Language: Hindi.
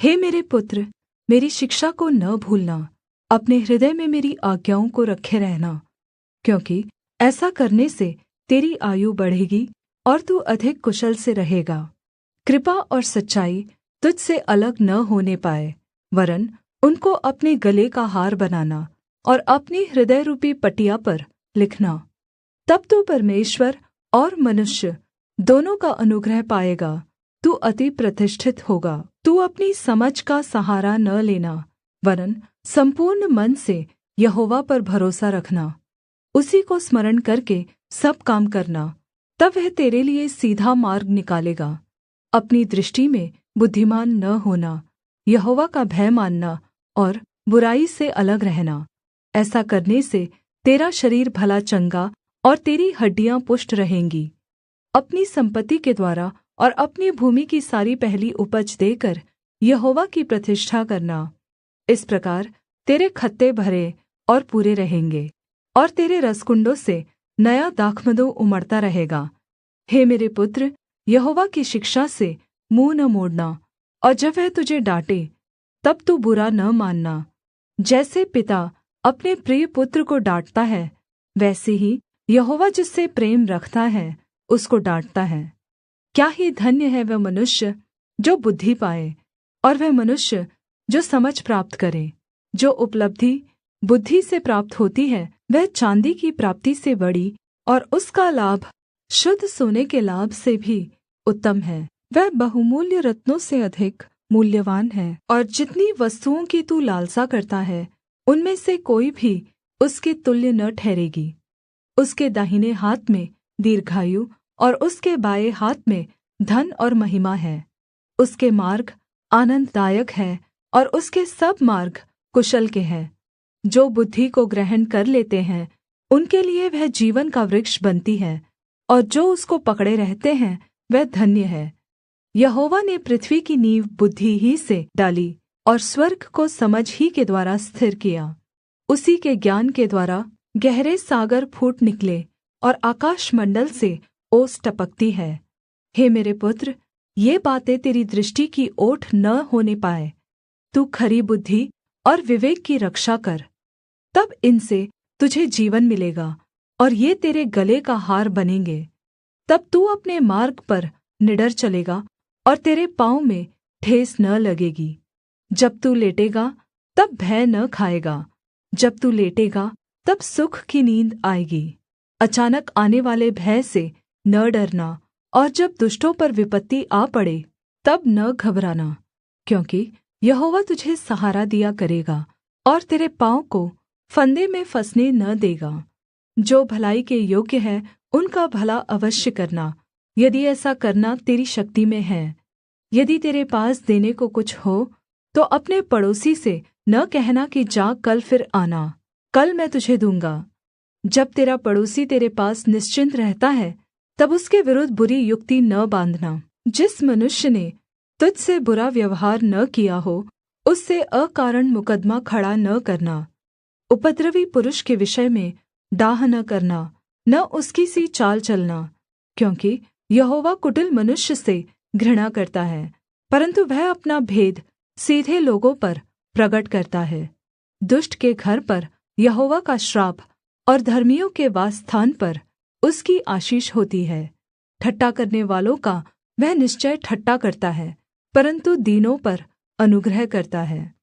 हे मेरे पुत्र, मेरी शिक्षा को न भूलना, अपने हृदय में मेरी आज्ञाओं को रखे रहना, क्योंकि ऐसा करने से तेरी आयु बढ़ेगी और तू अधिक कुशल से रहेगा। कृपा और सच्चाई तुझ से अलग न होने पाए, वरन् उनको अपने गले का हार बनाना और अपनी हृदयरूपी पटिया पर लिखना। तब तू परमेश्वर और मनुष्य दोनों का अनुग्रह पाएगा। तू अति प्रतिष्ठित होगा। तू अपनी समझ का सहारा न लेना, वरन् संपूर्ण मन से यहोवा पर भरोसा रखना। उसी को स्मरण करके सब काम करना, तब वह तेरे लिए सीधा मार्ग निकालेगा। अपनी दृष्टि में बुद्धिमान न होना, यहोवा का भय मानना और बुराई से अलग रहना। ऐसा करने से तेरा शरीर भला चंगा और तेरी हड्डियाँ पुष्ट रहेंगी। अपनी सम्पत्ति के द्वारा और अपनी भूमि की सारी पहली उपज देकर यहोवा की प्रतिष्ठा करना। इस प्रकार तेरे खत्ते भरे और पूरे रहेंगे, और तेरे रसकुण्डों से नया दाखमधु उमड़ता रहेगा। हे मेरे पुत्र, यहोवा की शिक्षा से मुँह न मोड़ना, और जब वह तुझे डाँटे तब तू बुरा न मानना। जैसे पिता अपने प्रिय पुत्र को डाँटता है, वैसे ही यहोवा जिससे प्रेम रखता है उसको डाँटता है। क्या ही धन्य है वह मनुष्य जो बुद्धि पाए, और वह मनुष्य जो समझ प्राप्त करे। जो उपलब्धि बुद्धि से प्राप्त होती है वह चाँदी की प्राप्ति से बड़ी, और उसका लाभ शुद्ध सोने के लाभ से भी उत्तम है। वह बहुमूल्य रत्नों से अधिक मूल्यवान है, और जितनी वस्तुओं की तू लालसा करता है उनमें से कोई भी उसके तुल्य न ठहरेगी। उसके दाहिने हाथ में दीर्घायु और उसके बाएँ हाथ में धन और महिमा है। उसके मार्ग आनन्ददायक है और उसके सब मार्ग कुशल के हैं। जो बुद्धि को ग्रहण कर लेते हैं उनके लिए वह जीवन का वृक्ष बनती है, और जो उसको पकड़े रहते हैं वह धन्य है। यहोवा ने पृथ्वी की नींव बुद्धि ही से डाली, और स्वर्ग को समझ ही के द्वारा स्थिर किया। उसी के ज्ञान के द्वारा गहरे सागर फूट निकले, और आकाशमण्डल से ओस टपकती है। हे मेरे पुत्र, ये बातें तेरी दृष्टि की ओट न होने पाए। तू खरी बुद्धि और विवेक की रक्षा कर, तब इनसे तुझे जीवन मिलेगा, और ये तेरे गले का हार बनेंगे। तब तू अपने मार्ग पर निडर चलेगा, और तेरे पाँव में ठेस न लगेगी। जब तू लेटेगा तब भय न खाएगा, जब तू लेटेगा तब सुख की नींद आएगी। अचानक आने वाले भय से न डरना, और जब दुष्टों पर विपत्ति आ पड़े तब न घबराना, क्योंकि यहोवा तुझे सहारा दिया करेगा और तेरे पाँव को फंदे में फँसने न देगा। जो भलाई के योग्य है उनका भला अवश्य करना, यदि ऐसा करना तेरी शक्ति में है। यदि तेरे पास देने को कुछ हो तो अपने पड़ोसी से न कहना कि जा कल फिर आना, कल मैं तुझे दूँगा। जब तेरा पड़ोसी तेरे पास निश्चिन्त रहता है तब उसके विरुद्ध बुरी युक्ति न बाँधना। जिस मनुष्य ने तुझ से बुरा व्यवहार न किया हो उससे अकारण मुकद्दमा खड़ा न करना। उपद्रवी पुरुष के विषय में डाह न करना, न उसकी सी चाल चलना, क्योंकि यहोवा कुटिल मनुष्य से घृणा करता है, परन्तु वह अपना भेद सीधे लोगों पर प्रगट करता है। दुष्ट के घर पर यहोवा का श्राप, और धर्मियों के वासस्थान पर उसकी आशीष होती है। ठट्ठा करने वालों का वह निश्चय ठट्ठा करता है, परन्तु दीनों पर अनुग्रह करता है।